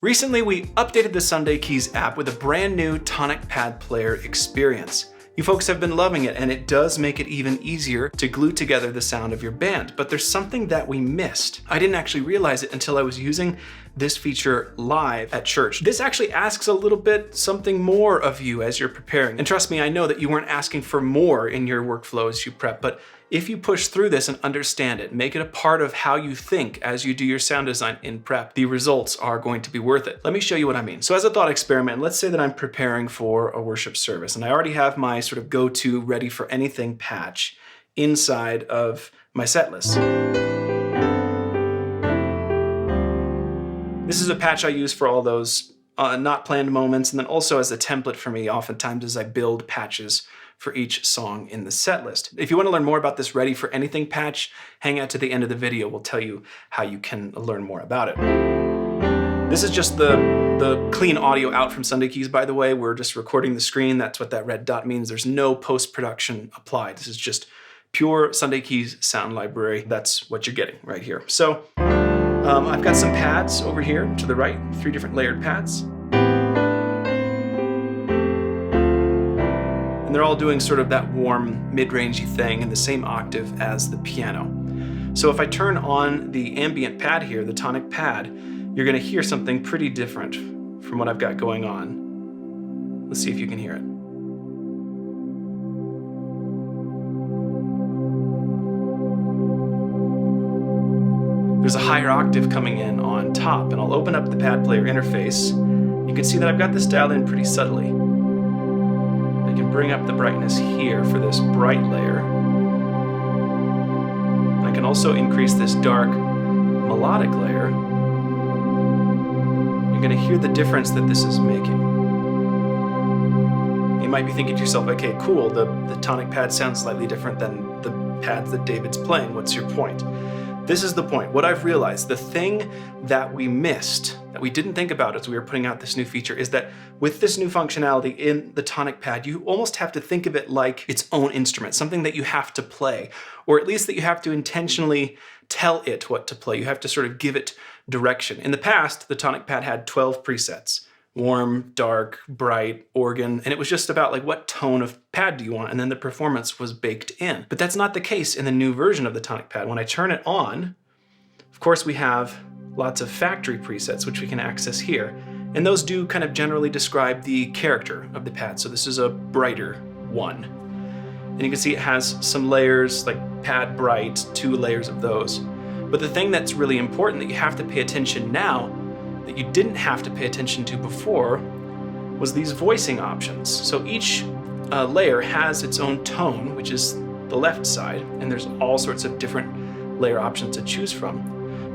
Recently, we updated the Sunday Keys app with a brand new Tonic pad player experience. You folks have been loving it, and it does make it even easier to glue together the sound of your band. But there's something that we missed. I didn't actually realize it until I was using this feature live at church. This actually asks a little bit something more of you as you're preparing. And trust me, I know that you weren't asking for more in your workflow as you prep, but if you push through this and understand it, make it a part of how you think as you do your sound design in prep, the results are going to be worth it. Let me show you what I mean. So as a thought experiment, let's say that I'm preparing for a worship service and I already have my sort of go-to ready for anything patch inside of my set list. This is a patch I use for all those not planned moments, and then also as a template for me oftentimes as I build patches for each song in the set list. If you want to learn more about this Ready for Anything patch, hang out to the end of the video. We'll tell you how you can learn more about it. This is just the clean audio out from Sunday Keys, by the way. We're just recording the screen. That's what that red dot means. There's no post-production applied. This is just pure Sunday Keys sound library. That's what you're getting right here. So I've got some pads over here to the right, 3 different layered pads. And they're all doing sort of that warm, mid-rangey thing in the same octave as the piano. So if I turn on the ambient pad here, the Tonic pad, you're gonna hear something pretty different from what I've got going on. Let's see if you can hear it. There's a higher octave coming in on top, and I'll open up the pad player interface. You can see that I've got this dialed in pretty subtly. I can bring up the brightness here for this bright layer. I can also increase this dark melodic layer. You're going to hear the difference that this is making. You might be thinking to yourself, okay, cool, the Tonic pad sounds slightly different than the pads that David's playing. What's your point? This is the point. What I've realized, the thing that we missed, that we didn't think about as we were putting out this new feature, is that with this new functionality in the Tonic pad, you almost have to think of it like its own instrument, something that you have to play, or at least that you have to intentionally tell it what to play. You have to sort of give it direction. In the past, the Tonic pad had 12 presets. Warm, dark, bright, organ, and it was just about like what tone of pad do you want, and then the performance was baked in. But that's not the case in the new version of the Tonic pad. When I turn it on, of course we have lots of factory presets which we can access here, and those do kind of generally describe the character of the pad. So this is a brighter one. And you can see it has some layers like pad bright, 2 layers of those. But the thing that's really important that you have to pay attention now that you didn't have to pay attention to before was these voicing options. So each layer has its own tone, which is the left side, and there's all sorts of different layer options to choose from.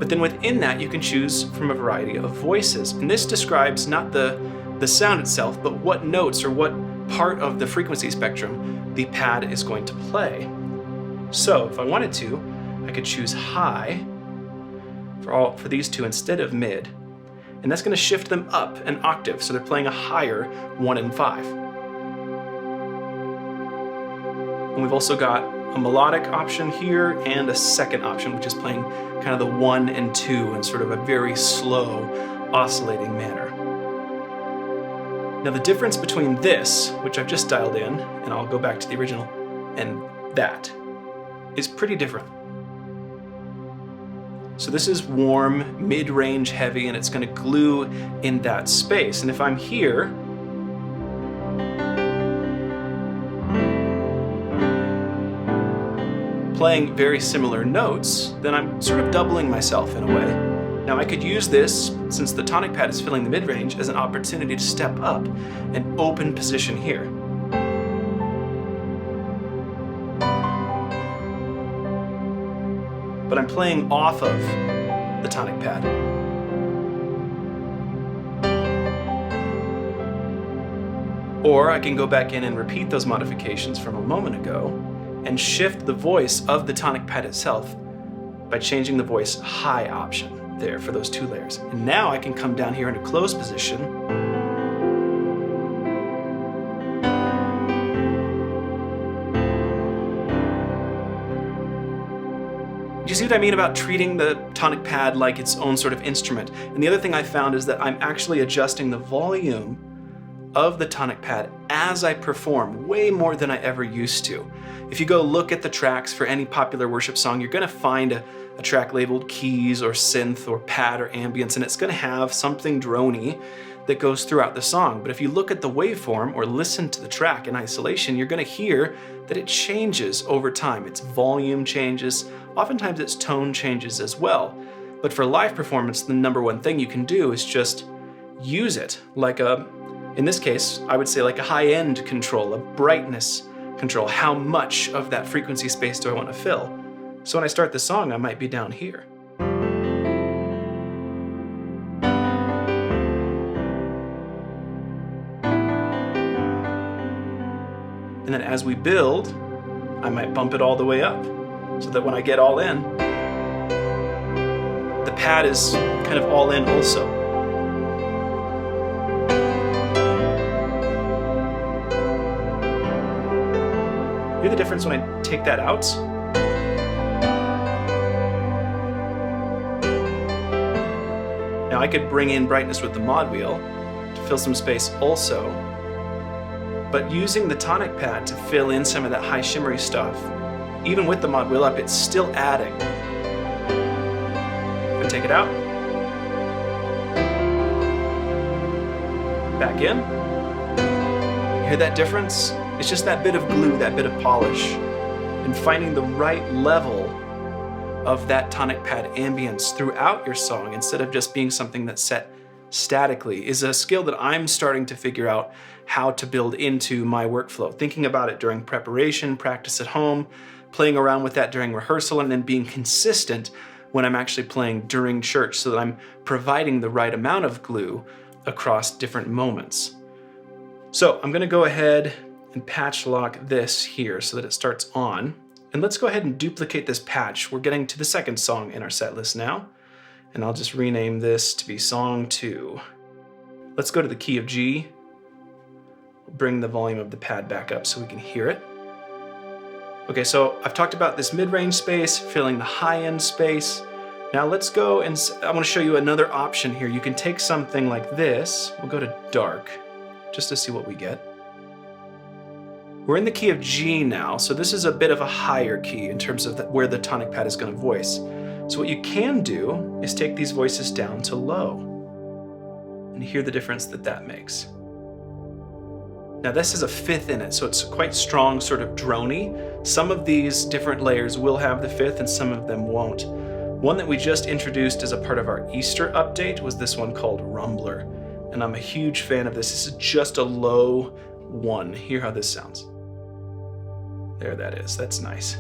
But then within that, you can choose from a variety of voices. And this describes not the sound itself, but what notes or what part of the frequency spectrum the pad is going to play. So if I wanted to, I could choose high for these two instead of mid. And that's going to shift them up an octave, so they're playing a higher 1 and 5. And we've also got a melodic option here and a second option, which is playing kind of the 1 and 2 in sort of a very slow, oscillating manner. Now the difference between this, which I've just dialed in, and I'll go back to the original, and that is pretty different. So this is warm, mid-range heavy, and it's going to glue in that space. And if I'm here, playing very similar notes, then I'm sort of doubling myself in a way. Now I could use this, since the Tonic pad is filling the mid-range, as an opportunity to step up and open position here. But I'm playing off of the Tonic pad. Or I can go back in and repeat those modifications from a moment ago and shift the voice of the Tonic pad itself by changing the voice high option there for those 2 layers. And now I can come down here into close position you see what I mean about treating the tonic pad like its own sort of instrument? And the other thing I found is that I'm actually adjusting the volume of the tonic pad as I perform way more than I ever used to. If you go look at the tracks for any popular worship song, you're gonna find a track labeled keys or synth or pad or ambience, and it's gonna have something drony that goes throughout the song. But if you look at the waveform or listen to the track in isolation, you're gonna hear that it changes over time. Its volume changes, oftentimes its tone changes as well. But for live performance, the number one thing you can do is just use it like in this case, I would say like a high-end control, a brightness control. How much of that frequency space do I want to fill? So when I start the song, I might be down here. And then as we build, I might bump it all the way up so that when I get all in, the pad is kind of all in also. Hear the difference when I take that out? Now I could bring in brightness with the mod wheel to fill some space also, but using the tonic pad to fill in some of that high shimmery stuff, even with the mod wheel up, it's still adding. If I take it out, back in, you hear that difference? It's just that bit of glue, that bit of polish, and finding the right level of that tonic pad ambience throughout your song instead of just being something that's set statically is a skill that I'm starting to figure out how to build into my workflow. Thinking about it during preparation, practice at home, playing around with that during rehearsal, and then being consistent when I'm actually playing during church so that I'm providing the right amount of glue across different moments. So I'm gonna go ahead and patch lock this here so that it starts on. And let's go ahead and duplicate this patch. We're getting to the second song in our set list now. And I'll just rename this to be Song 2. Let's go to the key of G. Bring the volume of the pad back up so we can hear it. Okay, so I've talked about this mid-range space, filling the high-end space. Now let's go and I want to show you another option here. You can take something like this. We'll go to dark just to see what we get. We're in the key of G now, so this is a bit of a higher key in terms of where the tonic pad is going to voice. So what you can do is take these voices down to low and hear the difference that that makes. Now this has a fifth in it, so it's quite strong, sort of drony. Some of these different layers will have the fifth and some of them won't. One that we just introduced as a part of our Easter update was this one called Rumbler. And I'm a huge fan of this. This is just a low one. Hear how this sounds. There that is, that's nice.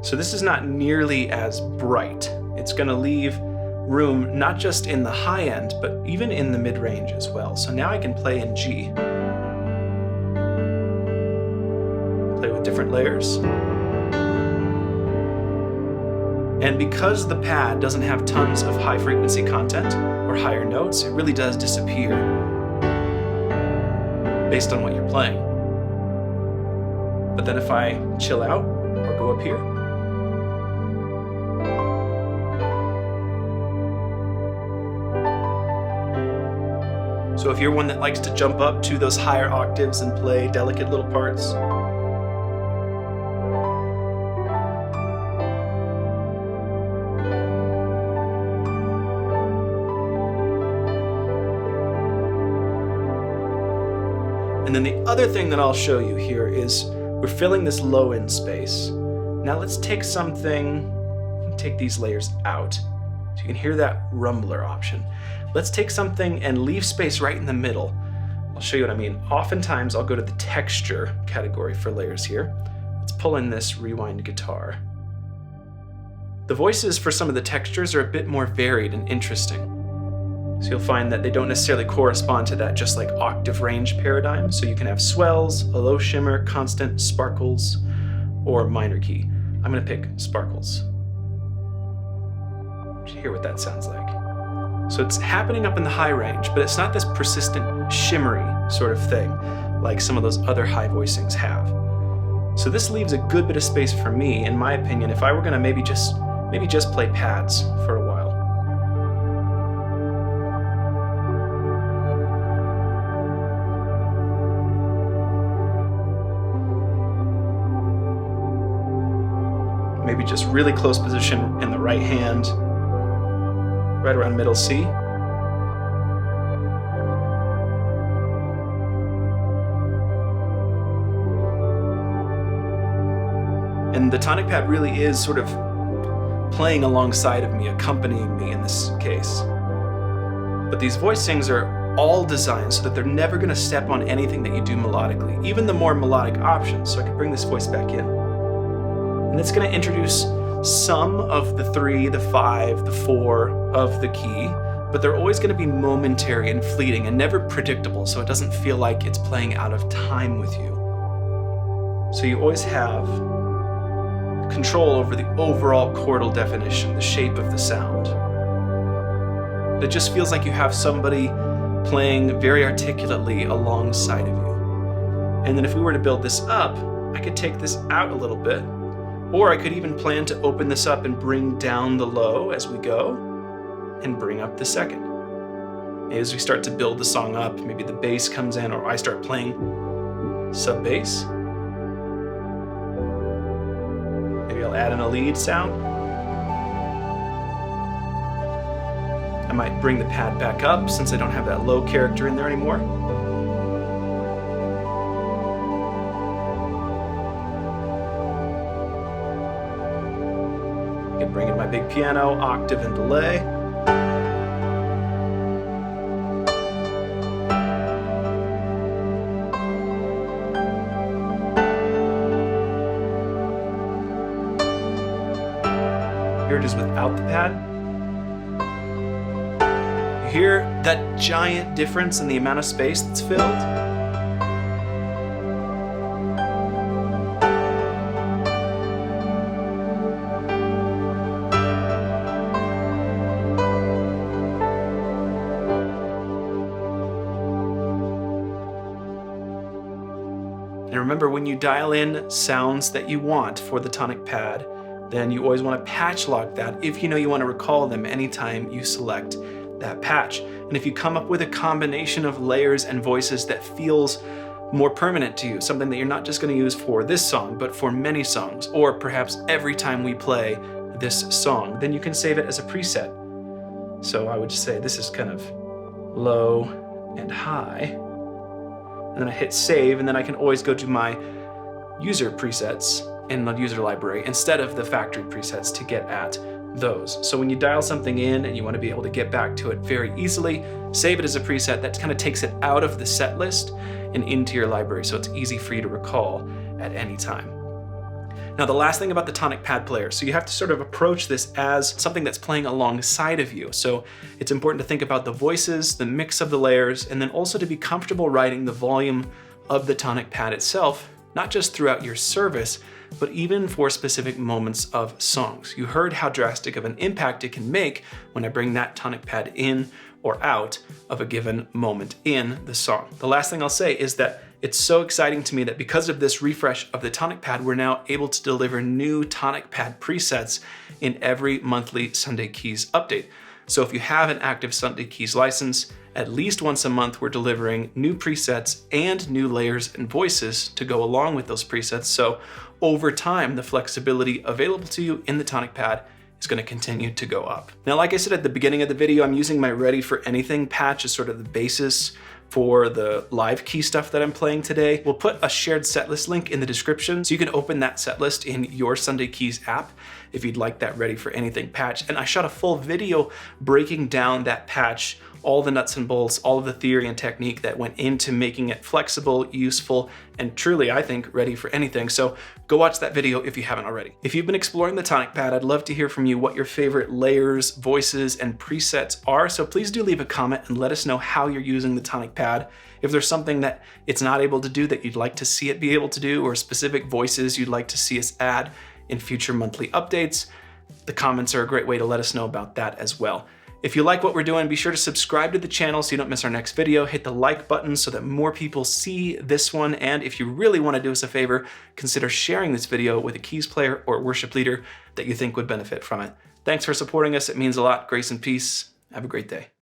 So this is not nearly as bright. It's gonna leave room not just in the high end, but even in the mid-range as well. So now I can play in G. Play with different layers. And because the pad doesn't have tons of high frequency content or higher notes, it really does disappear based on what you're playing. But then if I chill out or go up here, so if you're one that likes to jump up to those higher octaves and play delicate little parts, and then the other thing that I'll show you here is we're filling this low end space. Now let's take something, take these layers out. So you can hear that rumbler option. Let's take something and leave space right in the middle. I'll show you what I mean. Oftentimes I'll go to the texture category for layers here. Let's pull in this rewind guitar. The voices for some of the textures are a bit more varied and interesting. So you'll find that they don't necessarily correspond to that just like octave range paradigm. So you can have swells, a low shimmer, constant, sparkles, or minor key. I'm gonna pick sparkles. Hear what that sounds like. So it's happening up in the high range, but it's not this persistent shimmery sort of thing like some of those other high voicings have. So this leaves a good bit of space for me, in my opinion, if I were gonna maybe just play pads for a while. Maybe just really close position in the right hand, right around middle C. And the tonic pad really is sort of playing alongside of me, accompanying me in this case. But these voicings are all designed so that they're never gonna step on anything that you do melodically, even the more melodic options. So I can bring this voice back in. And it's gonna introduce some of the 3, the 5, the 4 of the key, but they're always gonna be momentary and fleeting and never predictable, so it doesn't feel like it's playing out of time with you. So you always have control over the overall chordal definition, the shape of the sound. It just feels like you have somebody playing very articulately alongside of you. And then if we were to build this up, I could take this out a little bit, or I could even plan to open this up and bring down the low as we go, and bring up the second. As we start to build the song up, maybe the bass comes in, or I start playing sub bass. Maybe I'll add in a lead sound. I might bring the pad back up since I don't have that low character in there anymore. I can bring in my big piano, octave and delay. Here it is without the pad. You hear that giant difference in the amount of space that's filled? And remember, when you dial in sounds that you want for the tonic pad, then you always want to patch lock that if you know you want to recall them anytime you select that patch. And if you come up with a combination of layers and voices that feels more permanent to you, something that you're not just going to use for this song, but for many songs, or perhaps every time we play this song, then you can save it as a preset. So I would just say this is kind of low and high. And then I hit save, and then I can always go to my user presets in the user library instead of the factory presets to get at those. So when you dial something in and you want to be able to get back to it very easily, save it as a preset. That kind of takes it out of the set list and into your library, so it's easy for you to recall at any time. Now, the last thing about the tonic pad player, so you have to sort of approach this as something that's playing alongside of you. So it's important to think about the voices, the mix of the layers, and then also to be comfortable writing the volume of the tonic pad itself, not just throughout your service, but even for specific moments of songs. You heard how drastic of an impact it can make when I bring that tonic pad in or out of a given moment in the song. The last thing I'll say is that it's so exciting to me that because of this refresh of the tonic pad, we're now able to deliver new tonic pad presets in every monthly Sunday Keys update. So if you have an active Sunday Keys license, at least once a month we're delivering new presets and new layers and voices to go along with those presets. So over time, the flexibility available to you in the tonic pad is going to continue to go up. Now, like I said at the beginning of the video, I'm using my Ready for Anything patch as sort of the basis for the live key stuff that I'm playing today. We'll put a shared setlist link in the description so you can open that setlist in your Sunday Keys app if you'd like that Ready for Anything patch. And I shot a full video breaking down that patch, all the nuts and bolts, all of the theory and technique that went into making it flexible, useful, and truly, I think, ready for anything. So go watch that video if you haven't already. If you've been exploring the tonic pad, I'd love to hear from you what your favorite layers, voices, and presets are. So please do leave a comment and let us know how you're using the tonic pad. If there's something that it's not able to do that you'd like to see it be able to do, or specific voices you'd like to see us add in future monthly updates, the comments are a great way to let us know about that as well. If you like what we're doing, be sure to subscribe to the channel so you don't miss our next video. Hit the like button so that more people see this one. And if you really want to do us a favor, consider sharing this video with a keys player or worship leader that you think would benefit from it. Thanks for supporting us. It means a lot. Grace and peace. Have a great day.